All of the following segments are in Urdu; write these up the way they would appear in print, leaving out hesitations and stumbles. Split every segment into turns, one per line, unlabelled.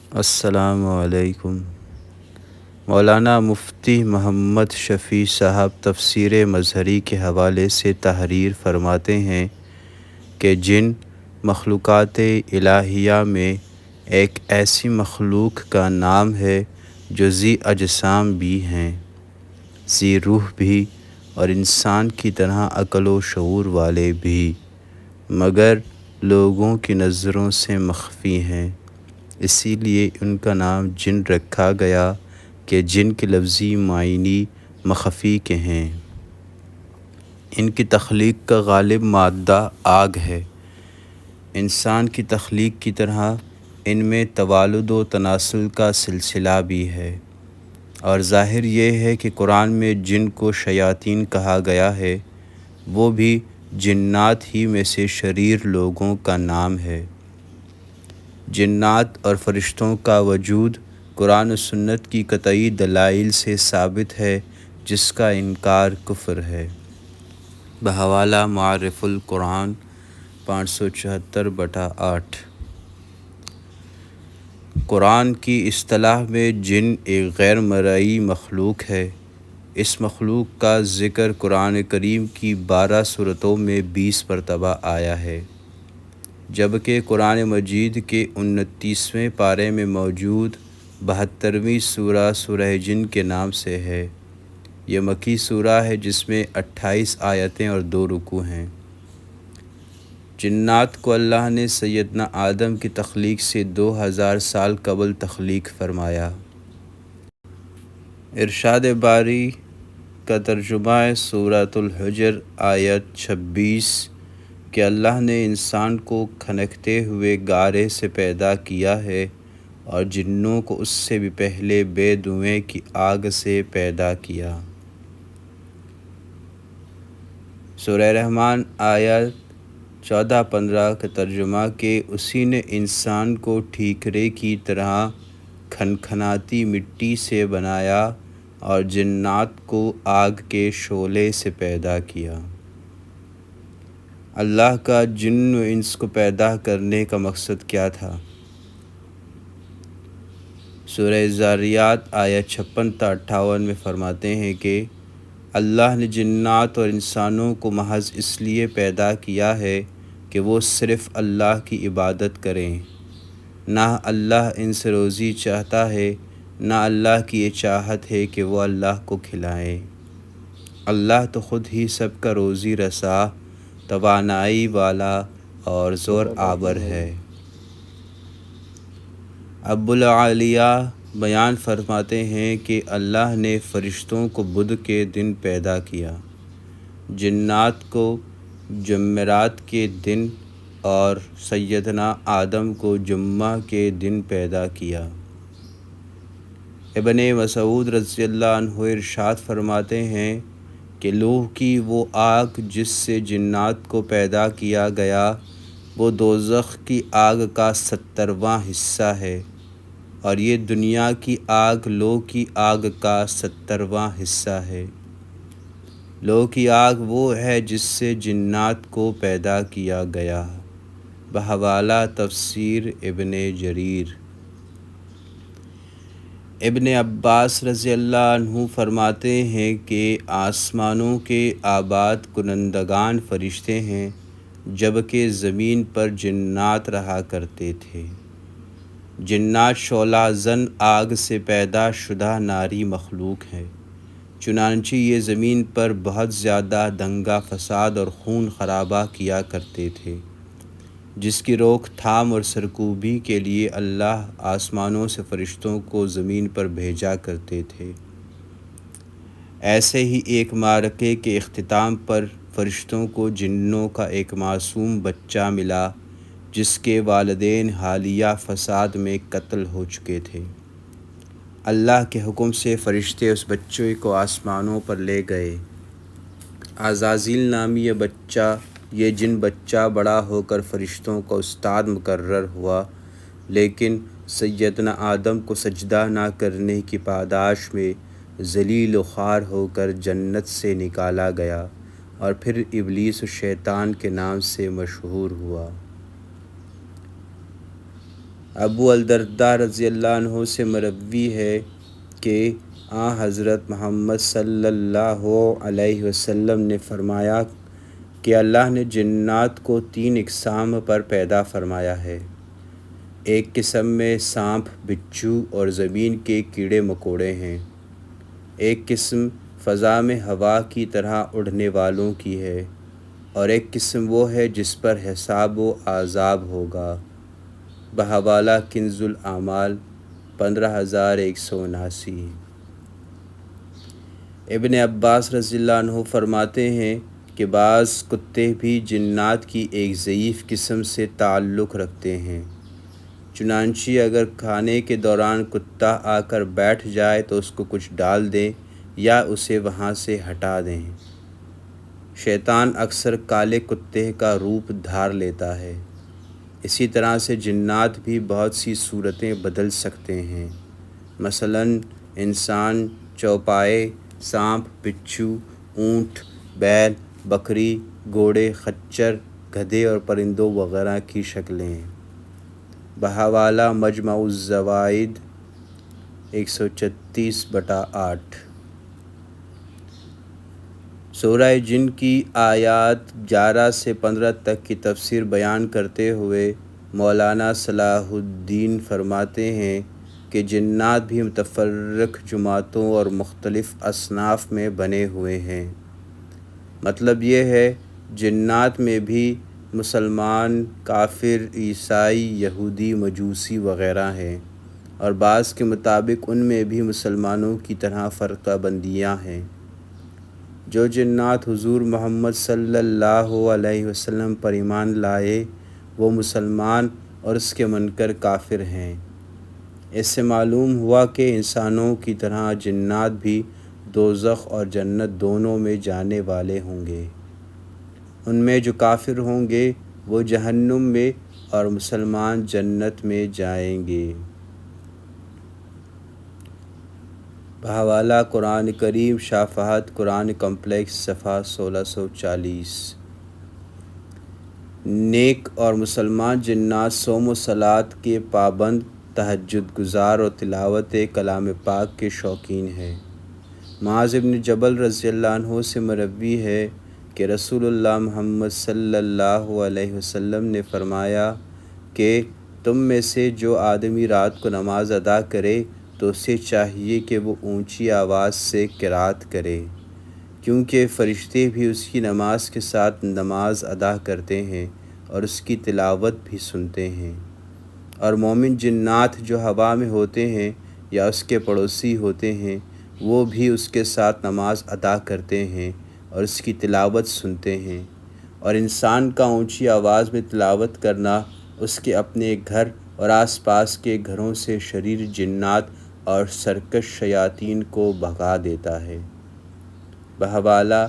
السلام علیکم۔ مولانا مفتی محمد شفیع صاحب تفسیر مظہری کے حوالے سے تحریر فرماتے ہیں کہ جن مخلوقات الہیہ میں ایک ایسی مخلوق کا نام ہے جو ذی اجسام بھی ہیں، ذی روح بھی، اور انسان کی طرح عقل و شعور والے بھی، مگر لوگوں کی نظروں سے مخفی ہیں۔ اسی لیے ان کا نام جن رکھا گیا کہ جن کے لفظی معنی مخفی کے ہیں۔ ان کی تخلیق کا غالب مادہ آگ ہے۔ انسان کی تخلیق کی طرح ان میں توالد و تناسل کا سلسلہ بھی ہے، اور ظاہر یہ ہے کہ قرآن میں جن کو شیاطین کہا گیا ہے وہ بھی جنات ہی میں سے شریر لوگوں کا نام ہے۔ جنات اور فرشتوں کا وجود قرآن و سنت کی قطعی دلائل سے ثابت ہے، جس کا انکار کفر ہے۔ بحوالہ معارف القرآن 574/8۔ قرآن کی اصطلاح میں جن ایک غیر مرئی مخلوق ہے۔ اس مخلوق کا ذکر قرآن کریم کی 12 سورتوں میں 20 مرتبہ آیا ہے، جبکہ قرآن مجید کے 29ویں پارے میں موجود 72ویں سورہ جن کے نام سے ہے۔ یہ مکی سورہ ہے جس میں 28 آیتیں اور 2 رکوع ہیں۔ جنات کو اللہ نے سیدنا آدم کی تخلیق سے 2000 سال قبل تخلیق فرمایا۔ ارشاد باری کا ترجمہ سورۃ الحجر آیت 26 کہ اللہ نے انسان کو کھنکتے ہوئے گارے سے پیدا کیا ہے اور جنوں کو اس سے بھی پہلے بے دھویں کی آگ سے پیدا کیا۔ سورہ رحمان آیت 14-15 کا ترجمہ کہ اسی نے انسان کو ٹھیکرے کی طرح کھنکھناتی مٹی سے بنایا اور جنات کو آگ کے شعلے سے پیدا کیا۔ اللہ کا جن و انس کو پیدا کرنے کا مقصد کیا تھا؟ سورہ ذاریات آیت 56-58 میں فرماتے ہیں کہ اللہ نے جنات اور انسانوں کو محض اس لیے پیدا کیا ہے کہ وہ صرف اللہ کی عبادت کریں۔ نہ اللہ ان سے روزی چاہتا ہے، نہ اللہ کی یہ چاہت ہے کہ وہ اللہ کو کھلائیں۔ اللہ تو خود ہی سب کا روزی رساں، توانائی والا اور زور آور ہے۔ ابو العالیہ بیان فرماتے ہیں کہ اللہ نے فرشتوں کو بدھ کے دن پیدا کیا، جنات کو جمعرات کے دن اور سیدنا آدم کو جمعہ کے دن پیدا کیا۔ ابن مسعود رضی اللہ عنہ ارشاد فرماتے ہیں کہ لوح کی وہ آگ جس سے جنات کو پیدا کیا گیا وہ دوزخ کی آگ کا 70واں حصہ ہے، اور یہ دنیا کی آگ لوح کی آگ کا 70واں حصہ ہے۔ لوح کی آگ وہ ہے جس سے جنات کو پیدا کیا گیا۔ بحوالہ تفسیر ابن جریر۔ ابن عباس رضی اللہ عنہ فرماتے ہیں کہ آسمانوں کے آباد کنندگان فرشتے ہیں، جبکہ زمین پر جنات رہا کرتے تھے۔ جنات شعلہ زن آگ سے پیدا شدہ ناری مخلوق ہیں، چنانچہ یہ زمین پر بہت زیادہ دنگا فساد اور خون خرابہ کیا کرتے تھے، جس کی روک تھام اور سرکوبی کے لیے اللہ آسمانوں سے فرشتوں کو زمین پر بھیجا کرتے تھے۔ ایسے ہی ایک معرکے کے اختتام پر فرشتوں کو جنوں کا ایک معصوم بچہ ملا جس کے والدین حالیہ فساد میں قتل ہو چکے تھے۔ اللہ کے حکم سے فرشتے اس بچے کو آسمانوں پر لے گئے۔ عزازیل نامی یہ جن بچہ بڑا ہو کر فرشتوں کا استاد مقرر ہوا، لیکن سیدنا آدم کو سجدہ نہ کرنے کی پاداش میں ذلیل و خوار ہو کر جنت سے نکالا گیا اور پھر ابلیس و شیطان کے نام سے مشہور ہوا۔ ابو الدرداء رضی اللہ عنہ سے مروی ہے کہ حضرت محمد صلی اللہ علیہ وسلم نے فرمایا کہ اللہ نے جنات کو 3 اقسام پر پیدا فرمایا ہے۔ ایک قسم میں سانپ، بچھو اور زمین کے کیڑے مکوڑے ہیں۔ ایک قسم فضا میں ہوا کی طرح اڑنے والوں کی ہے، اور ایک قسم وہ ہے جس پر حساب و عذاب ہوگا۔ بحوالہ کنز الاعمال 15179۔ ابن عباس رضی اللہ عنہ فرماتے ہیں کہ بعض کتے بھی جنات کی ایک ضعیف قسم سے تعلق رکھتے ہیں، چنانچہ اگر کھانے کے دوران کتا آ کر بیٹھ جائے تو اس کو کچھ ڈال دیں یا اسے وہاں سے ہٹا دیں۔ شیطان اکثر کالے کتے کا روپ دھار لیتا ہے۔ اسی طرح سے جنات بھی بہت سی صورتیں بدل سکتے ہیں، مثلاً انسان، چوپائے، سانپ، بچھو، اونٹ، بیل، بکری، گھوڑے، خچر، گدھے اور پرندوں وغیرہ کی شکلیں۔ بحوالہ مجمع الزوائد 136/8۔ سورہ جن کی آیات 11 سے 15 تک کی تفسیر بیان کرتے ہوئے مولانا صلاح الدین فرماتے ہیں کہ جنات بھی متفرق جماعتوں اور مختلف اصناف میں بنے ہوئے ہیں۔ مطلب یہ ہے جنات میں بھی مسلمان، کافر، عیسائی، یہودی، مجوسی وغیرہ ہیں، اور بعض کے مطابق ان میں بھی مسلمانوں کی طرح فرقہ بندیاں ہیں۔ جو جنات حضور محمد صلی اللہ علیہ وسلم پر ایمان لائے وہ مسلمان اور اس کے منکر کافر ہیں۔ اس سے معلوم ہوا کہ انسانوں کی طرح جنات بھی دوزخ اور جنت دونوں میں جانے والے ہوں گے۔ ان میں جو کافر ہوں گے وہ جہنم میں اور مسلمان جنت میں جائیں گے۔ بحوالہ قرآن کریم شفاعت قرآن کمپلیکس صفحہ 1640۔ نیک اور مسلمان جنات صوم و صلات کے پابند، تہجد گزار اور تلاوت کلام پاک کے شوقین ہیں۔ معاذ بن جبل رضی اللہ عنہ سے مروی ہے کہ رسول اللہ محمد صلی اللہ علیہ وسلم نے فرمایا کہ تم میں سے جو آدمی رات کو نماز ادا کرے تو اسے چاہیے کہ وہ اونچی آواز سے قرات کرے، کیونکہ فرشتے بھی اس کی نماز کے ساتھ نماز ادا کرتے ہیں اور اس کی تلاوت بھی سنتے ہیں۔ اور مومن جنات جو ہوا میں ہوتے ہیں یا اس کے پڑوسی ہوتے ہیں وہ بھی اس کے ساتھ نماز ادا کرتے ہیں اور اس کی تلاوت سنتے ہیں۔ اور انسان کا اونچی آواز میں تلاوت کرنا اس کے اپنے گھر اور آس پاس کے گھروں سے شریر جنات اور سرکش شیاطین کو بھگا دیتا ہے۔ بحوالہ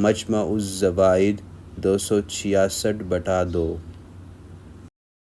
مجمع الزوائد 266/2۔